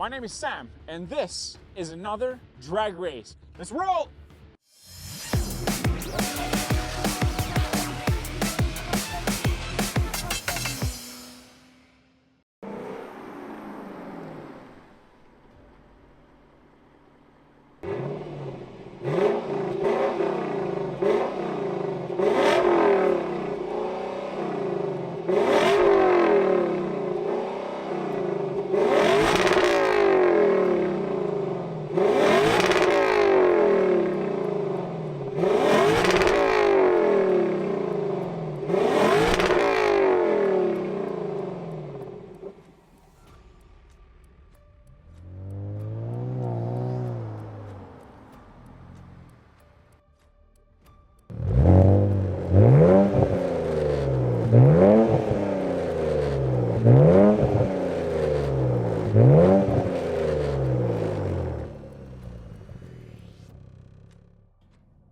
my name is Sam, and this is another drag race. Let's roll!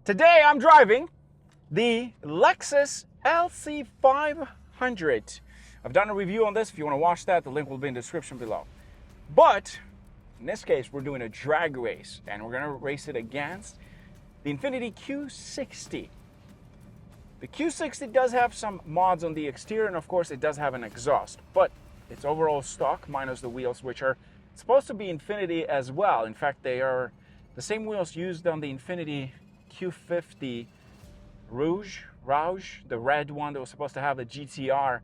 Today I'm driving the Lexus LC500. I've done a review on this. If you want to watch that, the link will be in the description below. But in this case, we're doing a drag race, and we're going to race it against the Infiniti Q60. The Q60 does have some mods on the exterior, and of course it does have an exhaust, but it's overall stock minus the wheels, which are supposed to be Infiniti as well. In fact, they are the same wheels used on the Infiniti Q60 Rouge, the red one that was supposed to have the GTR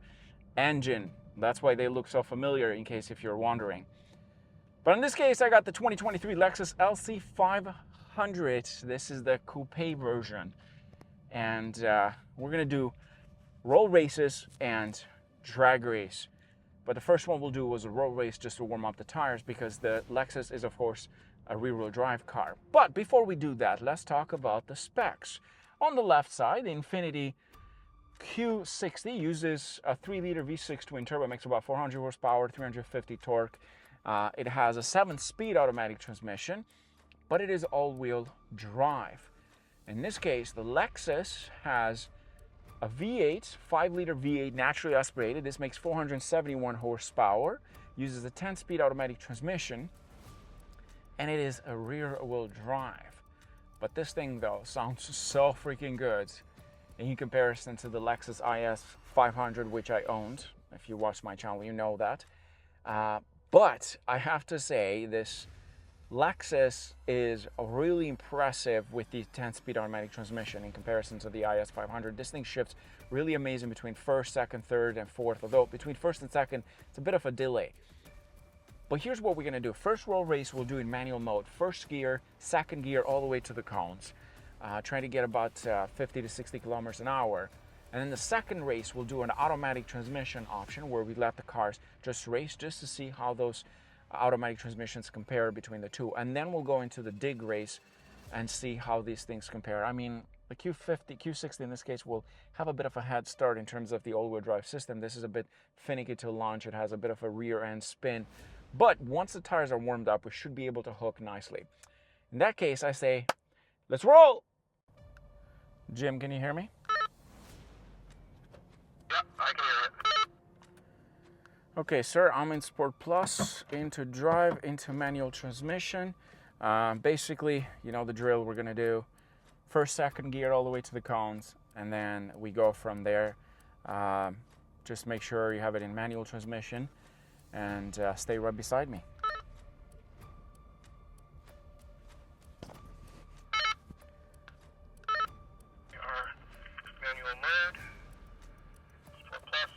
engine. That's why they look so familiar, in case if you're wondering. But in this case, I got the 2023 Lexus LC500. This is the coupe version. And we're gonna do roll races and drag race. But the first one we'll do was a roll race just to warm up the tires, because the Lexus is, of course, a rear-wheel drive car. But before we do that, let's talk about the specs. On the left side, the Infiniti Q60 uses a 3-liter V6 twin turbo, makes about 400 horsepower, 350 torque. It has a 7-speed automatic transmission, but it is all-wheel drive. In this case, the Lexus has a V8, 5-liter V8 naturally aspirated. This makes 471 horsepower, uses a 10-speed automatic transmission, and it is a rear-wheel drive. But this thing, though, sounds so freaking good in comparison to the Lexus IS500, which I owned. If you watch my channel, you know that. But I have to say, this Lexus is really impressive with the 10-speed automatic transmission in comparison to the IS500. This thing shifts really amazing between first, second, third, and fourth, although between first and second, it's a bit of a delay. But here's what we're gonna do. First roll race we'll do in manual mode. First gear, second gear, all the way to the cones. Trying to get about 50 to 60 kilometers an hour. And then the second race we'll do an automatic transmission option, where we let the cars just race just to see how those automatic transmissions compare between the two. And then we'll go into the dig race and see how these things compare. I mean, the Q60 in this case will have a bit of a head start in terms of the all-wheel drive system. This is a bit finicky to launch. It has a bit of a rear end spin. But once the tires are warmed up, we should be able to hook nicely. In that case, I say, let's roll! Jim, can you hear me? Yeah, I can hear you. Okay, sir, I'm in Sport Plus, into drive, into manual transmission. Basically, you know the drill. We're gonna do first, second gear all the way to the cones, and then we go from there. Just make sure you have it in manual transmission, and stay right beside me. Manual mode. Sport Plus.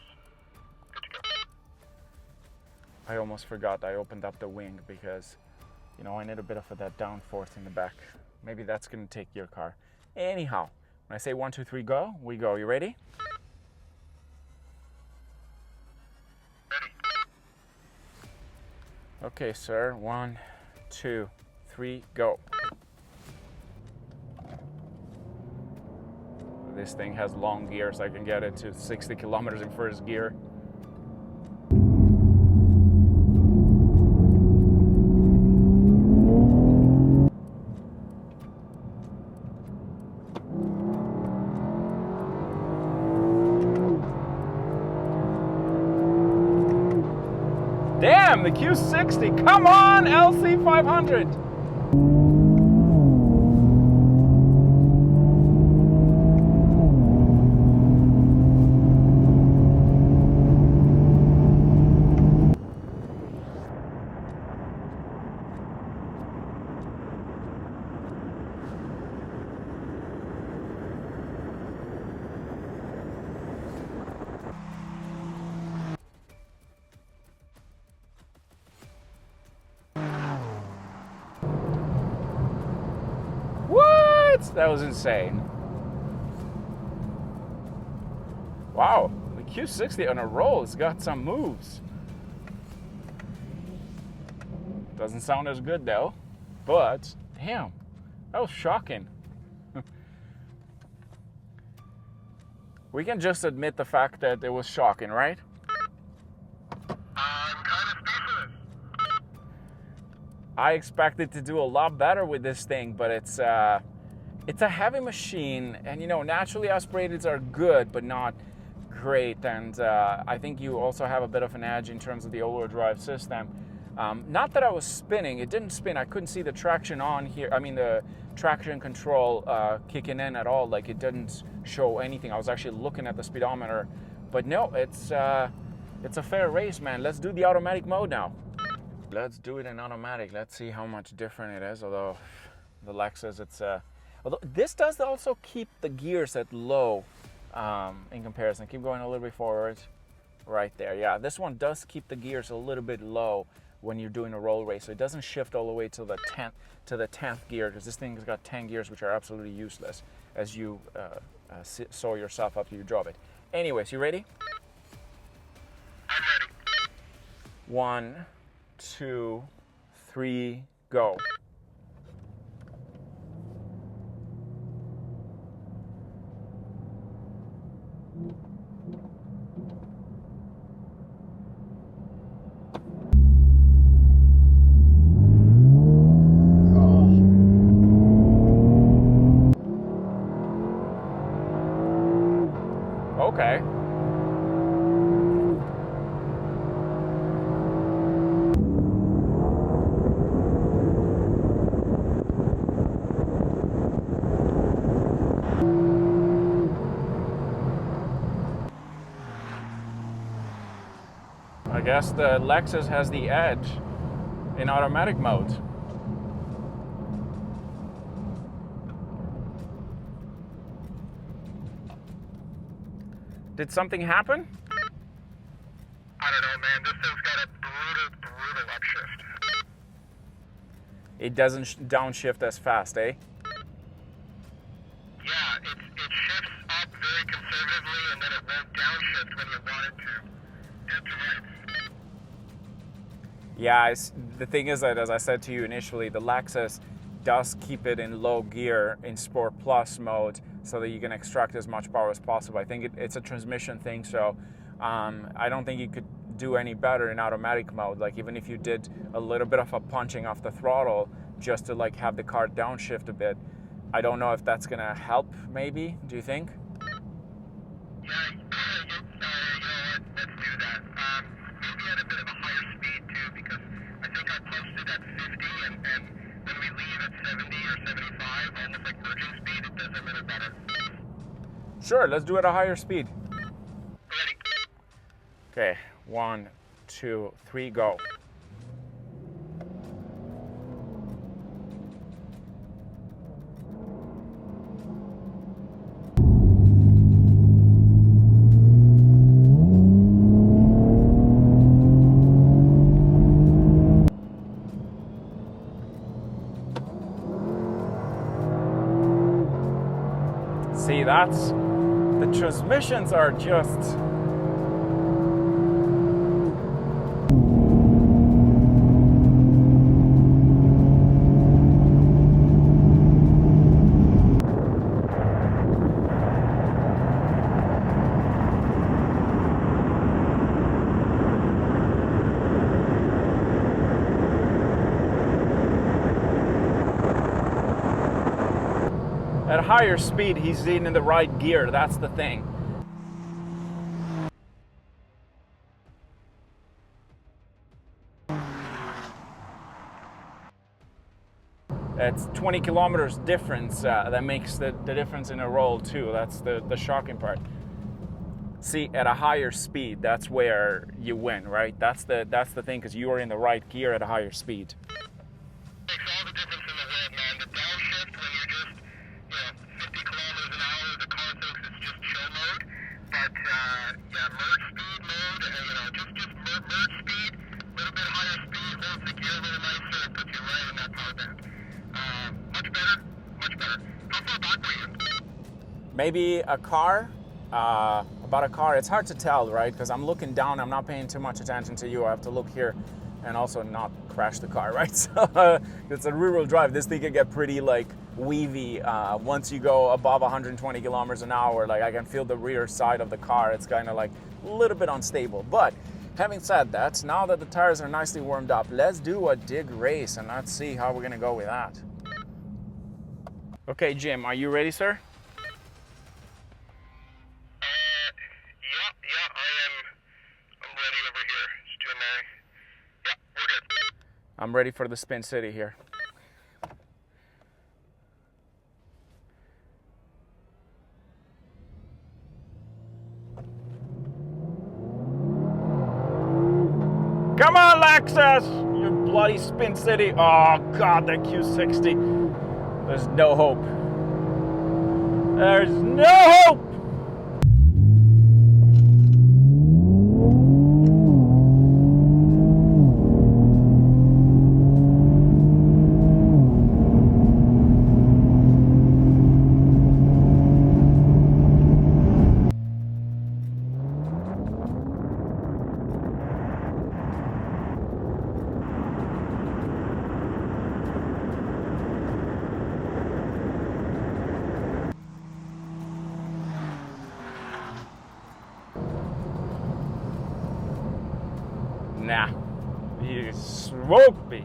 Good to go. I almost forgot I opened up the wing because, you know, I need a bit of that downforce in the back. Maybe that's gonna take your car. Anyhow, when I say 1, 2, 3, go, we go. You ready? Ready. Okay, sir. 1, 2, 3, go. This thing has long gears. I can get it to 60 kilometers in first gear. Damn, the the Q60. Come on, LC500. What? That was insane. Wow, the Q60 on a roll, it's got some moves. Doesn't sound as good though, but damn, that was shocking. We can just admit the fact that it was shocking, right? I'm kind of speechless. I expected to do a lot better with this thing, but it's a heavy machine, and you know, naturally aspirated are good, but not great. And I think you also have a bit of an edge in terms of the all-wheel drive system. Not that I was spinning; it didn't spin. I couldn't see the traction on here. I mean, the traction control kicking in at all. Like, it didn't show anything. I was actually looking at the speedometer, but no, it's a fair race, man. Let's do the automatic mode now. Let's do it in automatic. Let's see how much different it is. Although the Lexus, although this does also keep the gears at low in comparison. Keep going a little bit forward. Right there. Yeah, this one does keep the gears a little bit low when you're doing a roll race, so it doesn't shift all the way to the 10th gear, because this thing has got 10 gears, which are absolutely useless, as you saw yourself after you drove it. Anyways, you ready? I'm ready. 1, 2, 3, go. Okay. I guess the Lexus has the edge in automatic mode. Did something happen? I don't know, man. This thing's got a brutal upshift. It doesn't downshift as fast, eh? Yeah, it shifts up very conservatively, and then it won't downshift when you want it to. Dead to right. Yeah, the thing is that, as I said to you initially, the Lexus does keep it in low gear in Sport Plus mode so that you can extract as much power as possible. I think it's a transmission thing, so I don't think you could do any better in automatic mode. Like, even if you did a little bit of a punching off the throttle just to like have the car downshift a bit, I don't know if that's gonna help. Maybe, do you think? Yeah, you know what? Let's do that. Maybe at a bit of a higher speed too, because I think I punched it at 50, and when we leave at 70 or 75, almost like merging speed, it does a little better. Sure, let's do it at a higher speed. Ready? Okay, 1, 2, 3, go. See, the transmissions are just... At higher speed, he's in the right gear. That's the thing. It's 20 kilometers difference that makes the difference in a roll too. That's the shocking part. See, at a higher speed, that's where you win, right? That's the thing, because you are in the right gear at a higher speed. Makes all the difference in the world, man. The downshift when you're just, 50 kilometers an hour, the car thinks it's just chill mode. But, merge speed mode, just merge speed, a little bit higher speed, holds the gear a little nicer, and puts you right in that power band. Much better, much better. How far back were you? Maybe a car, about a car, it's hard to tell, right? Because I'm looking down, I'm not paying too much attention to you. I have to look here and also not crash the car, right? So it's a rear-wheel drive. This thing can get pretty like weavy once you go above 120 kilometers an hour. Like I can feel the rear side of the car. It's kind of like a little bit unstable. But having said that, now that the tires are nicely warmed up, let's do a dig race and let's see how we're gonna go with that. Okay, Jim, are you ready, sir? I'm ready over here. Just doing we're good. I'm ready for the Spin City here. Come on, Lexus! You bloody Spin City. Oh, God, that Q60. There's no hope. There's no hope! Nah, you smoked me.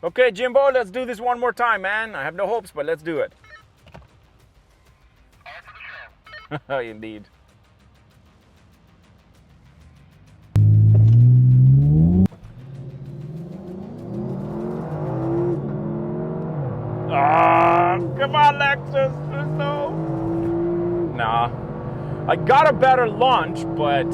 Okay, Jimbo, let's do this one more time, man. I have no hopes, but let's do it. All for the show. Indeed. Ah, come on, Lexus. There's no. Nah. I got a better launch, but.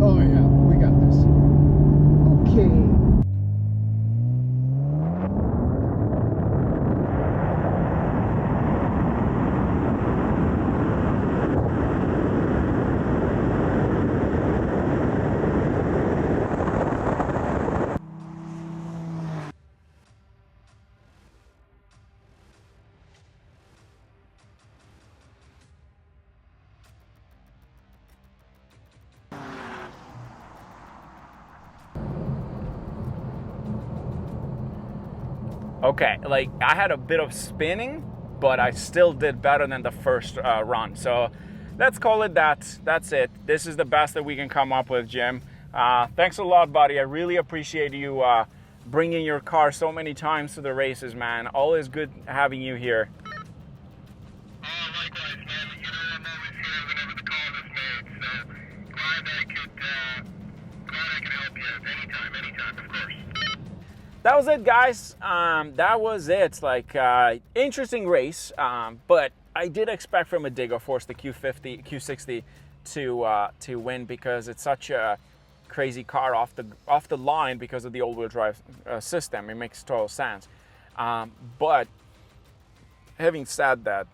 Oh yeah, we got this. Okay. Okay, like I had a bit of spinning, but I still did better than the first run. So let's call it that. That's it. This is the best that we can come up with, Jim. Thanks a lot, buddy. I really appreciate you bringing your car so many times to the races, man. Always good having you here. Oh, likewise, man. I'm always here whenever the call is made. So glad I could help you anytime, of course. That was it, guys. That was it. Like, interesting race, but I did expect from a dig, of course, the Q60 to win, because it's such a crazy car off the line because of the all-wheel drive system. It makes total sense. But having said that,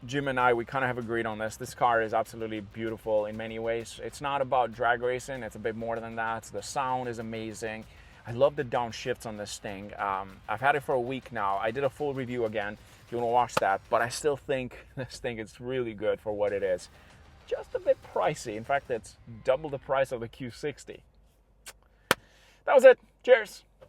Jim and I, we kind of have agreed on this. This car is absolutely beautiful in many ways. It's not about drag racing. It's a bit more than that. The sound is amazing. I love the downshifts on this thing. I've had it for a week now. I did a full review again, if you want to watch that, but I still think this thing is really good for what it is. Just a bit pricey. In fact, it's double the price of the Q60. That was it. Cheers.